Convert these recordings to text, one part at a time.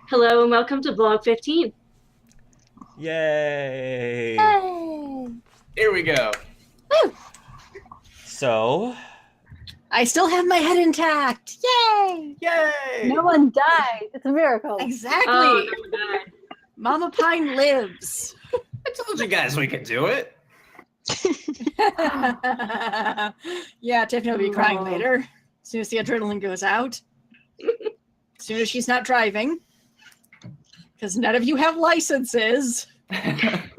Hello and welcome to Vlog 15. Yay! Yay! Here we go. Woo! So, I still have my head intact. Yay! Yay! No one died. It's a miracle. Exactly. Oh, no, God. Mama Pine lives. I told you guys we could do it. Yeah, Tiffany will be crying later. As soon as the adrenaline goes out. As soon as she's not driving. Because none of you have licenses. Darn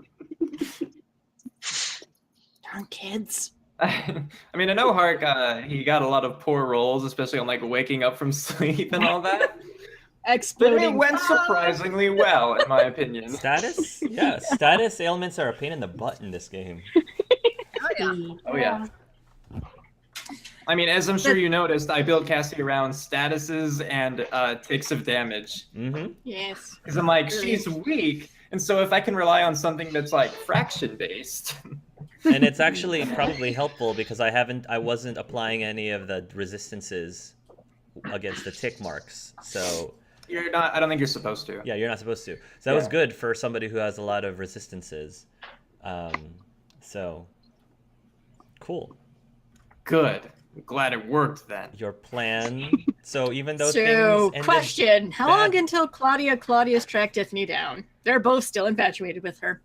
kids. I mean, I know Hark, he got a lot of poor rolls, especially on like waking up from sleep and all that. But Exploding. it went surprisingly well, in my opinion. status? Yeah, status ailments are a pain in the butt in this game. Oh, yeah. Oh yeah. I mean, as I'm sure you noticed, I built Cassie around statuses and ticks of damage. Mm-hmm. Yes. Because I'm like, she's weak, and so if I can rely on something that's like fraction-based. And it's actually probably helpful because I wasn't applying any of the resistances against the tick marks. So You're not, I don't think you're supposed to. yeah, you're not supposed to. So that was good for somebody who has a lot of resistances. So cool. Good. I'm glad it worked then. Your plan. So even though So, things ended question. How bad- long until Claudius tracked Tiffany down? They're both still infatuated with her.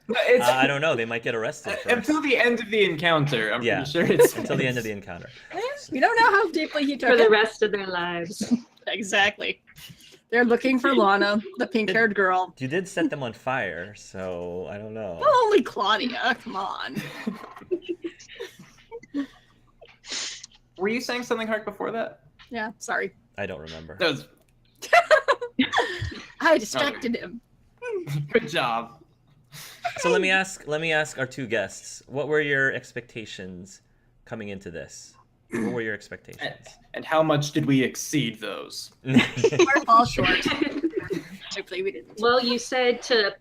It's, I don't know. They might get arrested first. until the end of the encounter, I'm Yeah. pretty sure it's Until the end of the encounter. We don't know how deeply he took For the it. rest of their lives. Exactly. They're looking for Lana, the pink-haired girl. You did set them on fire, so I don't know. Well, only Claudia. Come on. Were you saying something, Hark, before that? Yeah, sorry. I don't remember. That was I distracted him. good job. So let me ask our two guests, what were your expectations coming into this? What were your expectations? And how much did we exceed those? We're all short. Hopefully we didn't. Well, you said to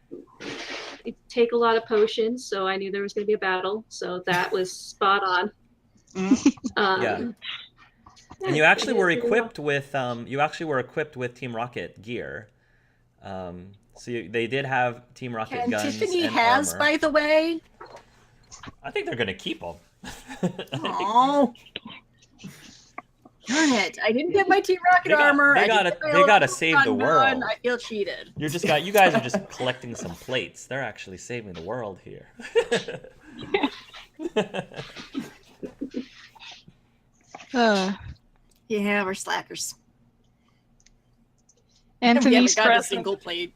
take a lot of potions, so I knew there was going to be a battle, so that was spot on. Yeah. And you actually were equipped with Team Rocket gear. They did have Team Rocket And guns Tiffany and has, armor. by the way. I think they're gonna keep them. Oh. Darn it. I didn't get my Team Rocket They got- armor. they I gotta- didn't get my they old gotta Pokemon save the gun. world. I feel cheated. You guys are just collecting some plates. They're actually saving the world here. Yeah, we're slackers. We Anthony's haven't got a present. single plate.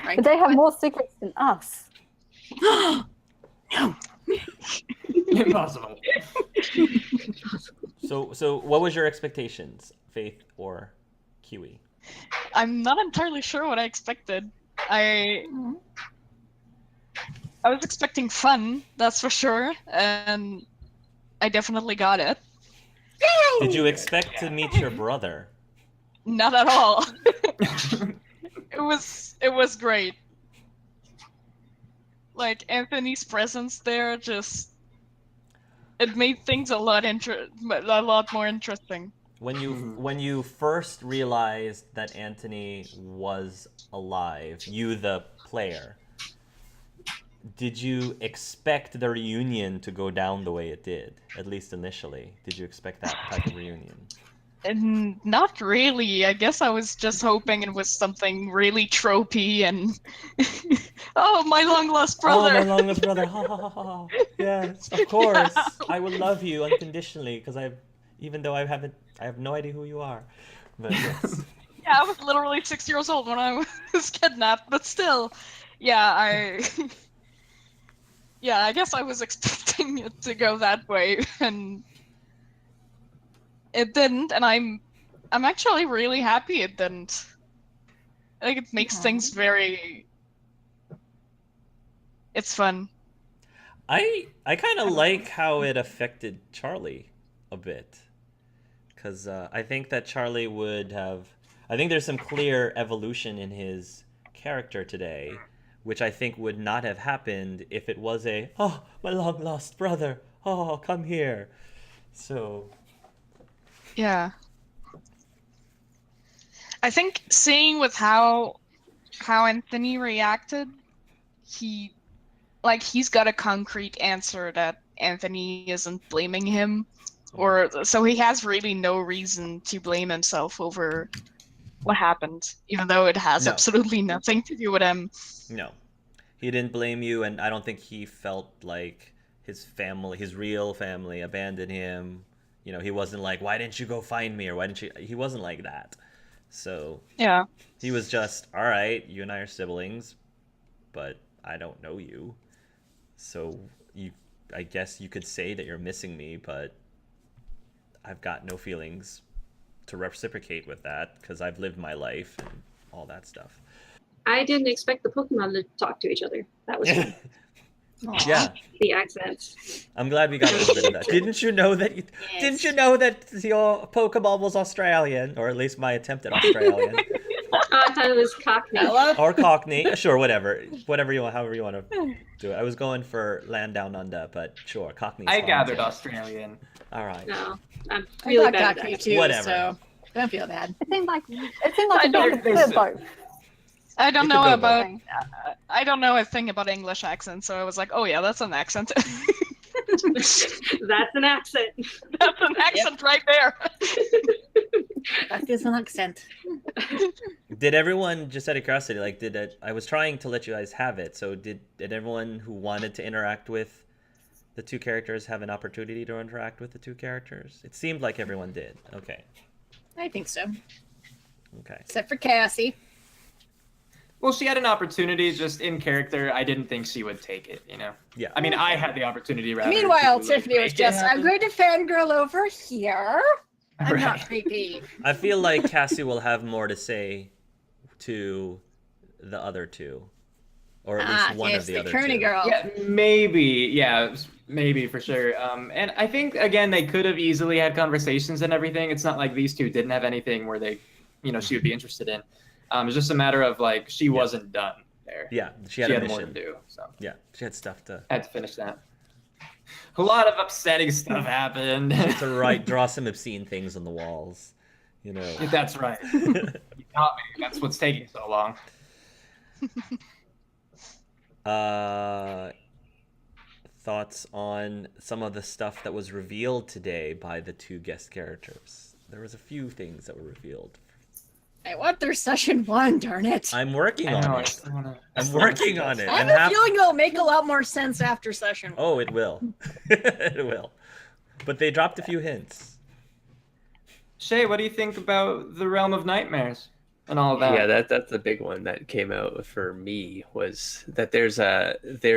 Right? But they have more secrets than us. No. Impossible. So what was your expectations, Faith or Kiwi? I'm not entirely sure what I expected. I was expecting fun, that's for sure, and I definitely got it. Did you expect to meet your brother? Not at all. It was great. Like Anthony's presence there it made things a lot more interesting. When you first realized that Anthony was alive, you the player, did you expect the reunion to go down the way it did? At least initially, did you expect that type of reunion? And not really. I guess I was just hoping it was something really tropey and oh, my long lost brother. Oh, my long lost brother! Ha ha ha ha! Yes, of course. I will love you unconditionally because even though I have no idea who you are. But yes. Yeah, I was literally 6 years old when I was kidnapped, but still, yeah, I guess I was expecting it to go that way, and it didn't, and I'm actually really happy it didn't. I think it makes things it's fun. I kind of like how it affected Charlie a bit. Because I think that Charlie would have... I think there's some clear evolution in his character today, which I think would not have happened if it was oh, my long-lost brother, oh, come here. So... Yeah. I think seeing with how Anthony reacted, he's got a concrete answer that Anthony isn't blaming him, or so he has really no reason to blame himself over what happened, even though it has No. absolutely nothing to do with him. No, he didn't blame you, and I don't think he felt like his family, his real family, abandoned him. You know, he wasn't like, "Why didn't you go find me?" or "Why didn't you?" He wasn't like that. So Yeah. he was just, "All right, you and I are siblings, but I don't know you. So I guess you could say that you're missing me, but I've got no feelings to reciprocate with that because I've lived my life and all that stuff." I didn't expect the Pokemon to talk to each other. That was fun. Yeah, The accents. I'm glad we got a little bit of that. Didn't you know that? Didn't you know that your Pokeball was Australian, or at least my attempt at Australian, Oh, I thought it was Cockney. Hello? or Cockney? Sure, whatever you want, however you want to do it. I was going for land down under, but sure, Cockney. I gathered Australian. All right. No, I'm I really thought bad at Cockney that. too, Whatever. so don't feel bad. It seemed like I a don't- bit of both. I don't It know could go about. both. I don't know a thing about English accents, so I was like, oh yeah, that's an accent. That's an accent. That's an accent right there. That is an accent. Did everyone, just out of curiosity, like, I was trying to let you guys have it, so did everyone who wanted to interact with the two characters have an opportunity to interact with the two characters? It seemed like everyone did. Okay. I think so. Okay. Except for Cassie. Well, she had an opportunity just in character. I didn't think she would take it, you know? Yeah. I mean, I had the opportunity rather. Meanwhile, to, Tiffany was make it just, I'm happen. going to fangirl over here. I'm not Right. creepy. I feel like Cassie will have more to say to the other two, or at least one yes, of the the other Kearney two. girl. Yeah, maybe. Yeah, maybe for sure. And I think again they could have easily had conversations and everything. It's not like these two didn't have anything where they, you know, she would be interested in. It's just a matter of like she wasn't done there. Yeah, she She had a had more to mission. do, so Yeah, she had stuff to I had to finish that. A lot of upsetting stuff happened. draw some obscene things on the walls. You know. That's right. You got me. That's what's taking so long. Thoughts on some of the stuff that was revealed today by the two guest characters? There was a few things that were revealed. I want their session 1, darn it. I'm working I know. on I it. still wanna, I'm working on it. I have And a feeling it'll make a lot more sense after session 1. Oh, it will. It will. But they dropped a few hints. Shay, what do you think about the Realm of Nightmares and all of that? Yeah, that's the big one that came out for me, was that there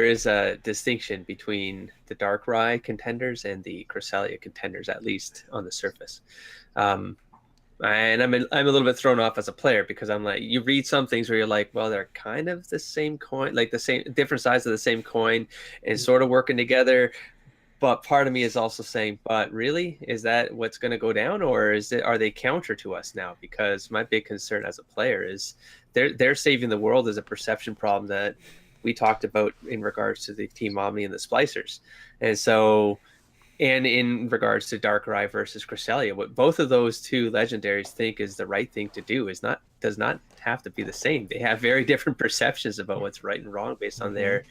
is a distinction between the Darkrai contenders and the Cresselia contenders, at least on the surface. And I'm a little bit thrown off as a player because I'm like, you read some things where you're like, well, they're kind of the same coin, like the same different sides of the same coin, and sort of working together. But part of me is also saying, but really, is that what's going to go down, or are they counter to us now? Because my big concern as a player is they're saving the world as a perception problem that we talked about in regards to the Team Omni and the Splicers, and so. And in regards to Darkrai versus Cresselia, what both of those two legendaries think is the right thing to do does not have to be the same. They have very different perceptions about what's right and wrong based on their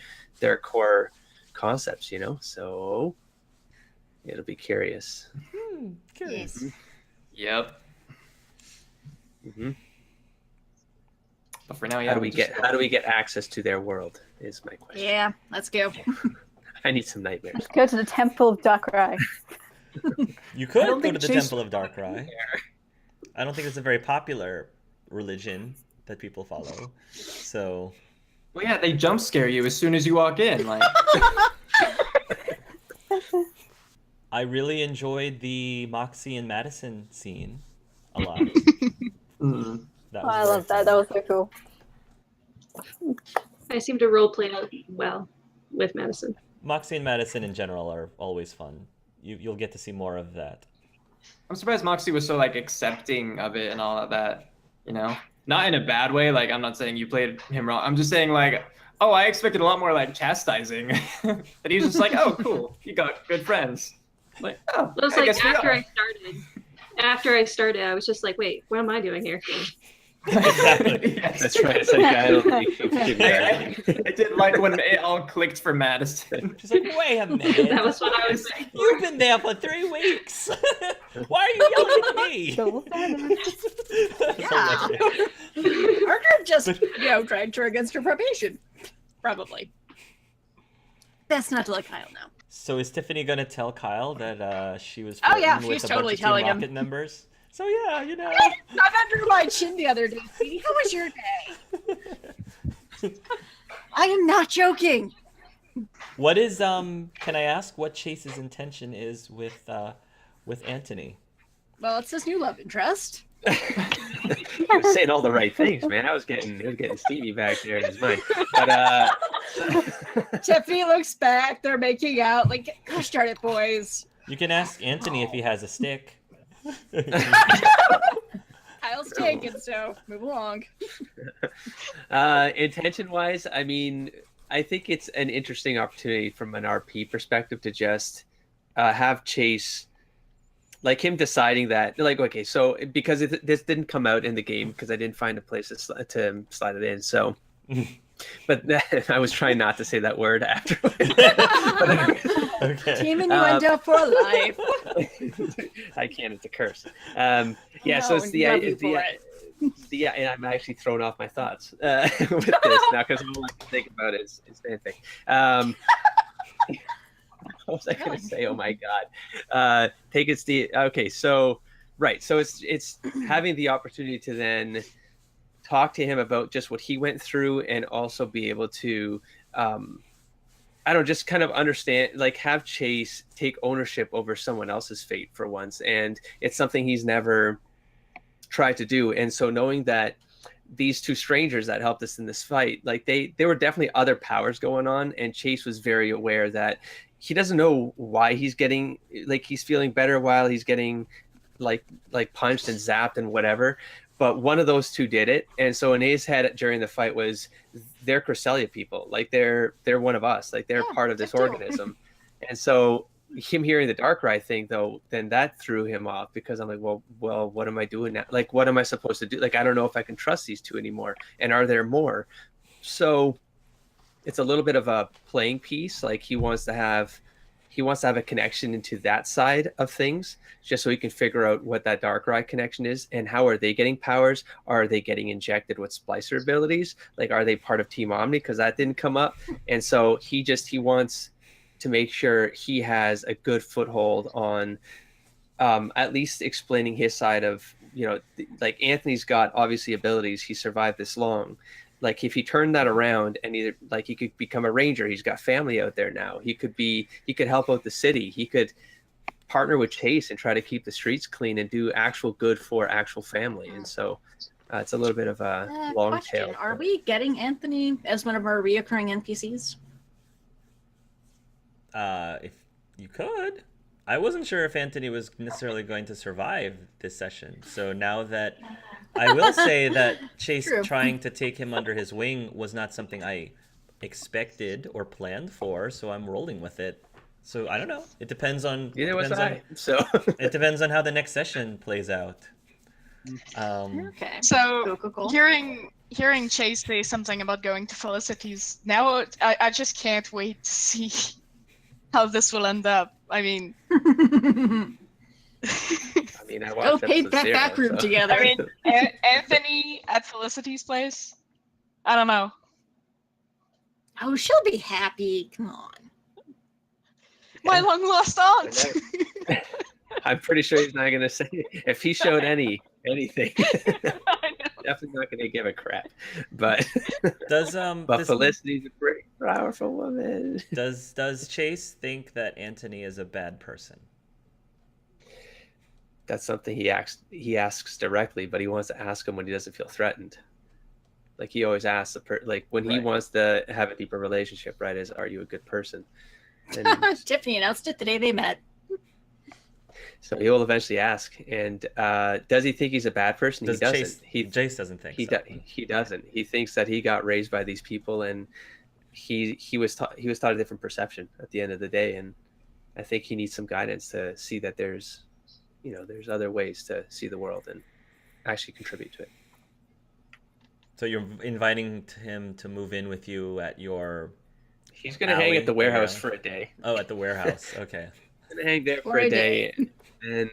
core concepts, you know. So it'll be curious. Curious. Yep. Mm-hmm. But for now, yeah. How do we get access to their world? Is my question. Yeah, let's go. I need some nightmares. Let's go to the Temple of Darkrai. You could don't go think to the Chase Temple of Darkrai. I don't think it's a very popular religion that people follow. So Well, yeah, they jump scare you as soon as you walk in. Like, I really enjoyed the Moxie and Madison scene a lot. mm. That Oh, was I very love that. fun. That was so cool. I seem to role play well with Madison. Moxie and Madison in general are always fun. You'll get to see more of that. I'm surprised Moxie was so like accepting of it and all of that. You know, not in a bad way. Like, I'm not saying you played him wrong. I'm just saying like, oh, I expected a lot more like chastising. And he's just like, oh, cool, you got good friends. Like, oh, It was I like guess we after are. I started, I was just like, wait, what am I doing here? Exactly. Yes. That's right. It's like I don't think you can do that. I did like when it all clicked for Madison. She's like, wait a minute. That was what I was saying. You've been there for 3 weeks. Why are you yelling at me? So sad. Yeah. Archer just, dragged her against her probation. Probably. Best not to let Kyle know. So is Tiffany gonna tell Kyle that she was Oh, yeah, flirting she's with a totally bunch of Team telling him. Rocket members? So yeah, Not under my chin the other day, sweetie. How was your day? I am not joking. What is can I ask what Chase's intention is with Anthony? Well, it's his new love interest. He was saying all the right things, man. He was getting Stevie back there in his mind. But Tiffany looks back. They're making out. Like, gosh darn it, boys. You can ask Anthony if he has a stick. Kyle's taken, so move along. intention wise, I mean, I think it's an interesting opportunity from an RP perspective to just have Chase, like him deciding that, like, okay, so because this didn't come out in the game because I didn't find a place to slide it in, so. But I was trying not to say that word after. Okay. Team innuendo for life. I can't. It's a curse. Yeah. So it's yeah, and I'm actually throwing off my thoughts with this now because all I can think about is fanfic. What was I going to say? Oh my god! Take it, Steve. Okay, so right, so it's having the opportunity to then talk to him about just what he went through, and also be able to, I don't just kind of understand, like have Chase take ownership over someone else's fate for once, and it's something he's never tried to do. And so knowing that these two strangers that helped us in this fight, like there were definitely other powers going on, and Chase was very aware that he doesn't know why he's getting, like he's feeling better while he's getting like punched and zapped and whatever, but one of those two did it. And so in his head during the fight was, they're Cresselia people, like they're one of us, like they're part of this organism. And so him hearing the Darkrai thing though, then that threw him off, because I'm like, well, what am I doing now? Like, what am I supposed to do? Like, I don't know if I can trust these two anymore. And are there more? So it's a little bit of a playing piece. Like he wants to have a connection into that side of things, just so he can figure out what that Darkrai connection is and how are they getting powers? Are they getting injected with splicer abilities? Like, are they part of Team Omni? Because that didn't come up. And so he wants to make sure he has a good foothold on at least explaining his side of, like Anthony's got obviously abilities. He survived this long. Like if he turned that around and either like he could become a ranger, he's got family out there now. He could help out the city. He could partner with Chase and try to keep the streets clean and do actual good for actual family. And so it's a little bit of a long tail. Are we getting Anthony as one of our reoccurring NPCs? If you could. I wasn't sure if Anthony was necessarily going to survive this session. So now that I will say that Chase trying to take him under his wing was not something I expected or planned for, so I'm rolling with it. So I don't know. It depends on it depends on how the next session plays out. Okay. So Cool. hearing Chase say something about going to Felicity's, now I just can't wait to see how this will end up. I mean, I Go watched paint that back room together. I mean, Anthony at Felicity's place. I don't know. Oh, she'll be happy. Come on. My long lost aunt. I'm pretty sure he's not going to say if he showed anything. I know. Definitely not going to give a crap. But Does Felicity's a pretty powerful woman. Does Chase think that Anthony is a bad person? That's something he asks directly, but he wants to ask him when he doesn't feel threatened. Like he always asks like when he wants to have a deeper relationship, right? Is, are you a good person? And Tiffany announced it the day they met. so he will eventually ask. And does he think he's a bad person? Does he doesn't. Chase doesn't think so. He doesn't. He thinks that he got raised by these people, and he was taught a different perception at the end of the day. And I think he needs some guidance to see that there's other ways to see the world and actually contribute to it. So you're inviting him to move in with you at your He's gonna hang at the alley warehouse around? for a day. Oh, at the warehouse. Okay. Gonna hang there For for a a day, and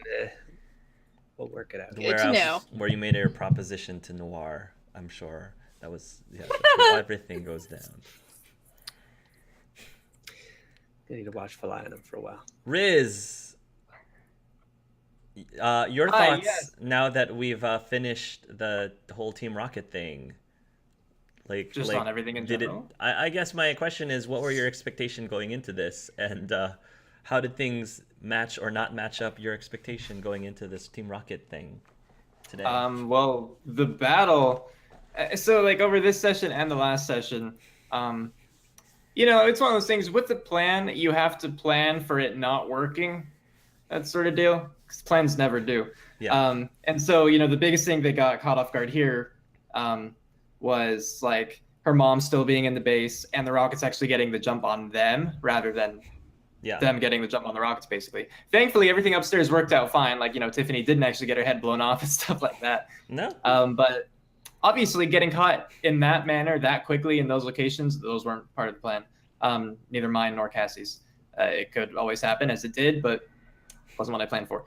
we'll work it out. The Good to warehouse know. where you made your proposition to Noir. I'm sure that was that's where everything goes down. I need to watch Fly on him for a while. Riz, your Hi, thoughts yes. now that we've finished the whole Team Rocket thing? Just on everything in did general? I guess my question is, what were your expectation going into this, and how did things match or not match up your expectation going into this Team Rocket thing today? Well, the battle. So like over this session and the last session, it's one of those things with the plan. You have to plan for it not working, that sort of deal. Because plans never do. Yeah. And so the biggest thing that got caught off guard here, was like her mom still being in the base and the Rockets actually getting the jump on them rather than them getting the jump on the Rockets, basically. Thankfully, everything upstairs worked out fine. Like, Tiffany didn't actually get her head blown off and stuff like that. No. But obviously getting caught in that manner that quickly in those locations, those weren't part of the plan. Neither mine nor Cassie's. It could always happen, as it did, but wasn't what I planned for.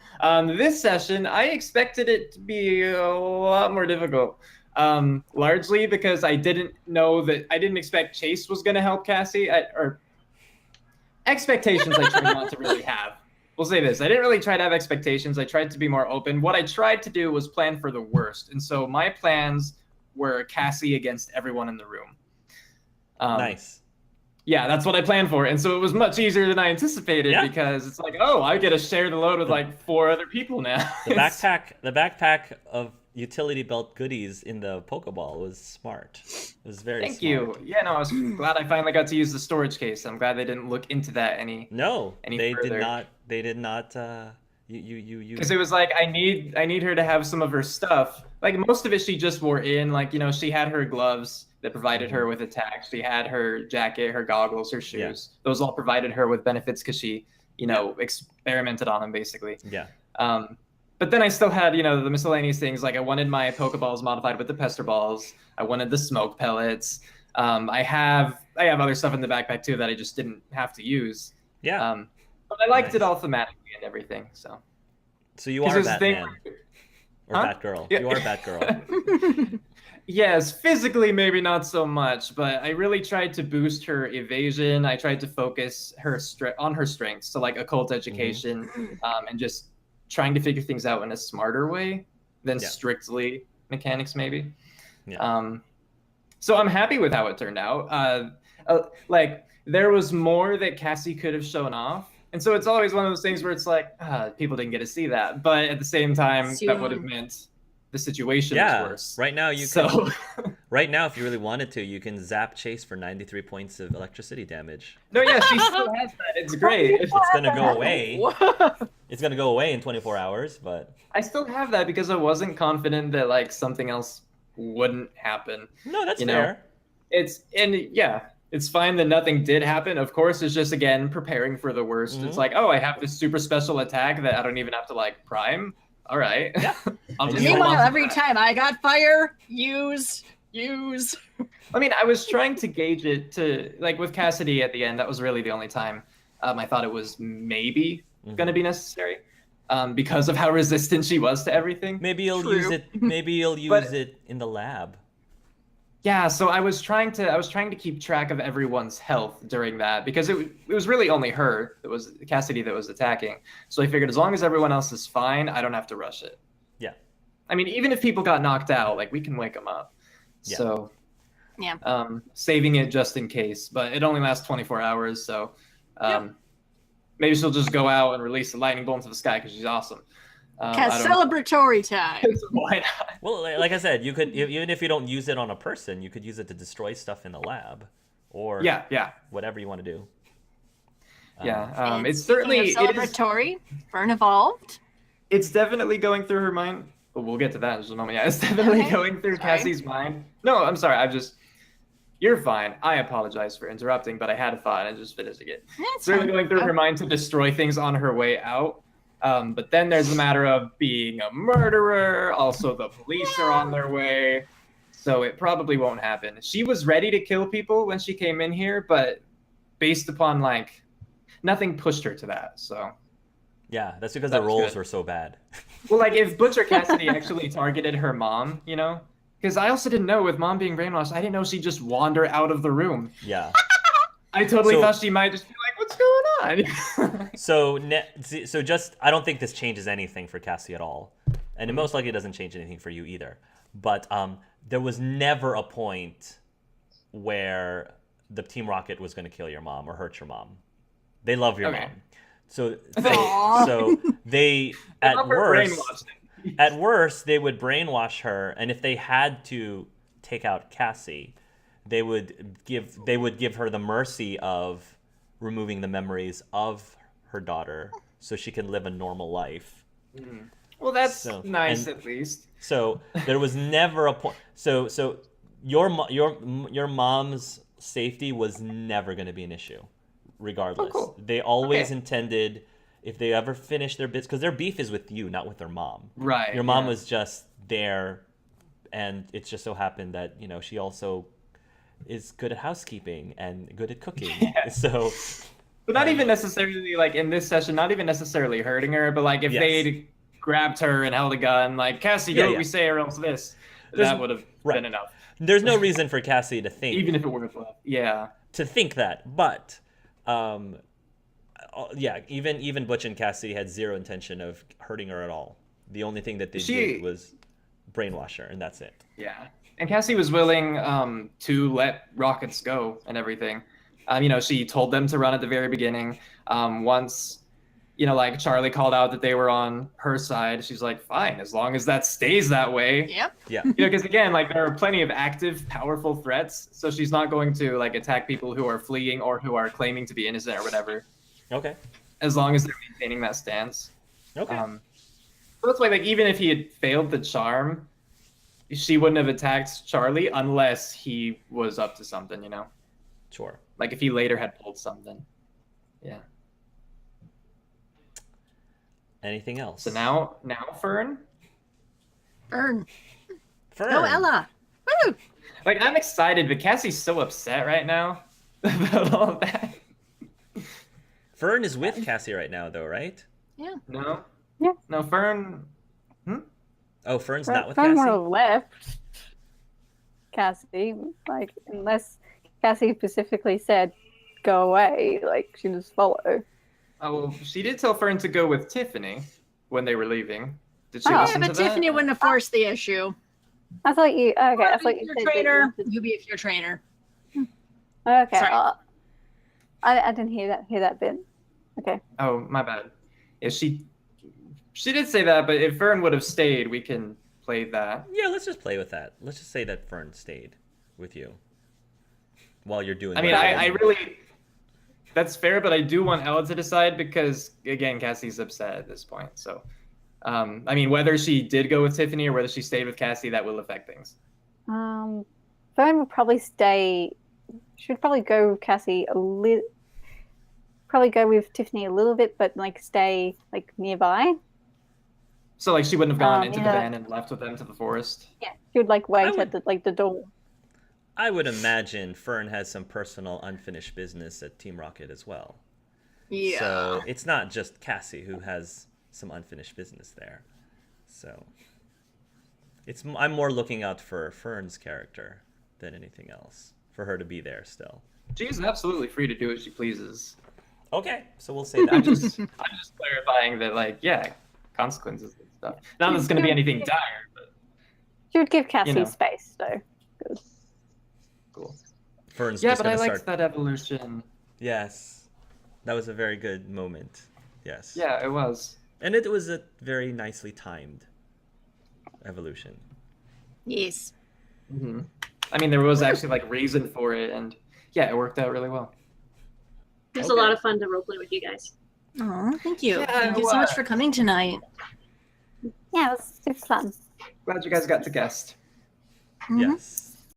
This session, I expected it to be a lot more difficult. Largely because I didn't expect Chase was going to help Cassie, or expectations I tried not to really have. We'll say this. I didn't really try to have expectations. I tried to be more open. What I tried to do was plan for the worst. And so my plans were Cassie against everyone in the room. Nice. Yeah, that's what I planned for. And so it was much easier than I anticipated because it's like, oh, I get to share the load with like 4 other people now. The backpack of utility belt goodies in the Pokeball was smart. It was very Thank smart. you. Yeah, no, I was glad I finally got to use the storage case. I'm glad they didn't look into that any they further. did not. They did not. You. Because it was like I need her to have some of her stuff. Like most of it, she just wore in. Like she had her gloves that provided her with attack. She had her jacket, her goggles, her shoes. Yeah. Those all provided her with benefits because she, experimented on them basically. Yeah. But then I still had, the miscellaneous things. Like I wanted my Pokeballs modified with the Pester Balls. I wanted the smoke pellets. I have other stuff in the backpack too that I just didn't have to use. Yeah. But I liked it all thematically and everything. So you are Batman or Huh? Batgirl. Yeah. You are Batgirl. Yes, physically maybe not so much, but I really tried to boost her evasion. I tried to focus her on her strengths, so like occult education, and just trying to figure things out in a smarter way than strictly mechanics, maybe. Yeah. So I'm happy with how it turned out. Like there was more that Cassie could have shown off, and so it's always one of those things where it's like people didn't get to see that, but at the same time, that would have meant the situation was worse. Right now you can. Right now, if you really wanted to, you can zap Chase for 93 points of electricity damage. No, yeah, she still has that. It's great. It's gonna go away. It's gonna go away in 24 hours, but I still have that because I wasn't confident that like something else wouldn't happen. No, that's fair. It's fine that nothing did happen. Of course, it's just again preparing for the worst. It's like, oh, I have this super special attack that I don't even have to like prime. All right. Yeah. I'll just Meanwhile, every time I got fire, use. I mean, I was trying to gauge it to like with Cassidy at the end. That was really the only time I thought it was maybe going to be necessary because of how resistant she was to everything. Maybe you'll use it. Maybe you'll use it in the lab. Yeah, so I was trying to keep track of everyone's health during that because it was really only her that was Cassidy that was attacking. So I figured as long as everyone else is fine, I don't have to rush it. Yeah. I mean, even if people got knocked out, like we can wake them up. Yeah. So yeah. Saving it just in case, but it only lasts 24 hours, so maybe she'll just go out and release a lightning bolt into the sky because she's awesome. Celebratory time. Why not? Well, like I said, you could even if you don't use it on a person, you could use it to destroy stuff in the lab, or whatever you want to do. It's certainly celebratory. Burn evolved. It's definitely going through her mind. But we'll get to that in just a moment. Yeah, it's definitely going through Cassie's mind. No, I'm sorry. You're fine. I apologize for interrupting, but I had a thought and just finishing it. It's really going through her mind to destroy things on her way out. But then there's the matter of being a murderer. Also, the police are on their way. So it probably won't happen. She was ready to kill people when she came in here, but based upon like nothing pushed her to that. So Yeah, that's because That the was rolls good. were so bad. well, like if Butcher Cassidy actually targeted her mom, you know, because I also didn't know with mom being brainwashed, I didn't know she'd just wander out of the room. Yeah. I totally So- thought she might just be like, "What's going on?" So just I don't think this changes anything for Cassie at all, and it most likely doesn't change anything for you either. But there was never a point where the Team Rocket was going to kill your mom or hurt your mom. They love your Okay. mom, so Aw. so they I at love her worst brainwashing. at worst they would brainwash her, and if they had to take out Cassie, they would give her the mercy of removing the memories of her daughter so she can live a normal life. Well, that's So- nice and- at least. So there was never a point. So your mom's safety was never going to be an issue, regardless. Oh, cool. They always Okay. intended, if they ever finish their bits, because their beef is with you, not with their mom. Right. Your mom yeah. was just there, and it just so happened that she also is good at housekeeping and good at cooking. Yeah. So But not even necessarily like in this session, not even necessarily hurting her, but like if Yes. they'd grabbed her and held a gun, like Cassie, do Yeah, what yeah. we say or else this, There's- that would have right. been enough. there's no reason for Cassie to think Even if it were left. Yeah. that, but yeah, even Butch and Cassie had zero intention of hurting her at all. The only thing that they She- did was brainwash her, and that's it. Yeah. And Cassie was willing to let rockets go and everything. She told them to run at the very beginning. Once, like Charlie called out that they were on her side, she's like, fine, as long as that stays that way. Yep. Yeah, Because again, like there are plenty of active, powerful threats, so she's not going to like attack people who are fleeing or who are claiming to be innocent or whatever, okay, as long as they're maintaining that stance. okay. So that's why, like, even if he had failed the charm, she wouldn't have attacked Charlie unless he was up to something, Sure. Like if he later had pulled something. Yeah. Anything else? So now Fern, Burn. Fern. Go, Ella. Woo! like I'm excited, but Cassie's so upset right now about all of that. Fern is with Cassie right now, though, right? No. Yeah. No, Fern. Oh, Fern's not with Fern would Cassie. have left Cassie, like, unless Cassie specifically said, go away, like, she just follow. Oh, well, she did tell Fern to go with Tiffany when they were leaving. Did she Oh. Yeah, listen but to that? Tiffany wouldn't have forced the issue. I thought you, okay, I thought you Your said that trainer. you- You be your trainer. Okay, Sorry. I didn't hear that bit. Okay. Oh, my bad. Yeah, she did say that, but if Fern would have stayed, we can play that. Yeah, let's just play with that. Let's just say that Fern stayed with you while you're doing. I mean, whatever I you- really. That's fair, but I do want Ella to decide because, again, Cassie's upset at this point. So, I mean, whether she did go with Tiffany or whether she stayed with Cassie, that will affect things. Fern would probably stay. She would probably go with Cassie a little. Probably go with Tiffany a little bit, but like stay like nearby. So, like, she wouldn't have gone into the yeah. van and left with them to the forest. Yeah, she would like wait would- at the door. I would imagine Fern has some personal unfinished business at Team Rocket as well. Yeah. So it's not just Cassie who has some unfinished business there. So I'm more looking out for Fern's character than anything else, for her to be there still. She's absolutely free to do what she pleases. Okay, so we'll say that. I'm just clarifying that, like, yeah, consequences and stuff. Not that it's going to be anything dire, but She would give Cassie know. space, though. cool. Fern's Yeah, just but I gonna liked start. that evolution. Yes, that was a very good moment. Yes. Yeah, it was. And it was a very nicely timed evolution. Yes. hmm I mean, there was actually like reason for it, and yeah, it worked out really well. It was Okay. a lot of fun to roleplay with you guys. Oh, thank you. Yeah, Thank you it so much was. for coming tonight. Yeah, it was super fun. Glad you guys got to guest. Mhm. Yes.